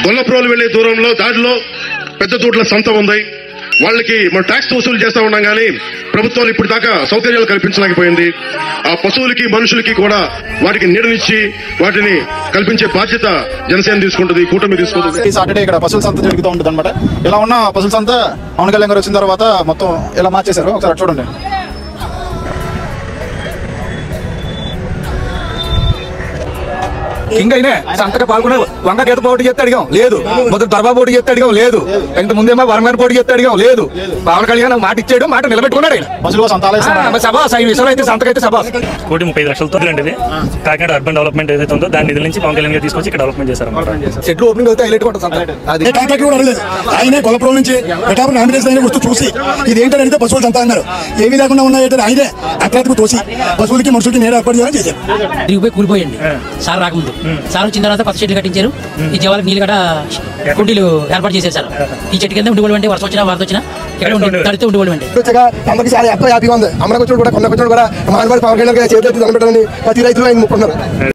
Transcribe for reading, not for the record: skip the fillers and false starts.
గొల్లప్రోలు వెళ్లే దూరంలో దారిలో పెద్ద తోట్ల సంత ఉంది. వాళ్ళకి మనం ట్యాక్స్ వసూలు చేస్తా ఉన్నాం కానీ ప్రభుత్వం ఇప్పుడు దాకా సౌకర్యాలు కల్పించలేకపోయింది. ఆ పశువులకి మనుషులకి కూడా వాటికి నీడనిచ్చి వాటిని కల్పించే బాధ్యత జనసేన తీసుకుంటుంది, కూటమి తీసుకుంటుంది. ఈ సాటర్డే ఇక్కడ పశువుల సంత జరుగుతూ ఉంటుంది అనమాట. ఇలా ఉన్న పశువుల సంత పవన్ కళ్యాణ్ గారు వచ్చిన తర్వాత మొత్తం ఇలా మార్చేశారు. ఒకసారి చూడండి. కింగ్ అయినా సంతక పాల్గొనే వంగ గీత పోటీ చేస్తే అడిగాం లేదు, మొదటి దర్బా పోటీ చేస్తే అడిగాం లేదు, ఇంత ముందేమో వరంగారు పోటీ చేస్తే అడిగాం లేదు. పవన్ కళ్యాణ్ మాట ఇచ్చాడు, మాట నిలబెట్టుకున్నాడు. సభా ఈ విషయంలో అయితే సంతకైతే సభా 1,35,00,000తో ఇది కాకినాడ అర్బన్ డెవలప్మెంట్ ఏదైతే ఉందో దాని నిధుల నుంచి పవన్ కళ్యాణ్ గారు తీసుకొచ్చి ఇక్కడ డెవలప్మెంట్ చేశారు. చెట్లు ఓపెనింగ్ అయితే హైలైట్ ఉంటుంది. ఆయనే కొలప్రోలు నుంచి పిఠాపురం నామినేషన్ అయిన వస్తూ చూసి ఇది ఏంటని అడిగితే పశువులు సంత అన్నారు. ఏమీ లేకుండా ఉన్నాయంటే ఆయనే అట్రాక్టివ్ తోసి పశువులకి మనుషులకి నేర ఏర్పాటు చేయాలని చేశారు. కూలిపోయండి సార్ రాకముందు. సార్ వచ్చిన తర్వాత కొత్త చెట్లు కట్టించారు. ఈ జవాలకు నీళ్ళు గడ కుండీలు ఏర్పాటు చేశారు సార్. ఈ చెట్టు కింద ఉండిపోవడం అంటే వర్షం వచ్చినా వార్త వచ్చినా ఇక్కడ తడితే ఉండిపోవడం అంటే అందరికీ చాలా హ్యాపీగా ఉంది. అమ్మకు వచ్చి కూడా కొన్న కూడా మహానుభావుడు పవన్ కళ్యాణ్ చేతులు దండపెట్టాలని ప్రతి రైతులు ఆయన ముక్కున్నారు.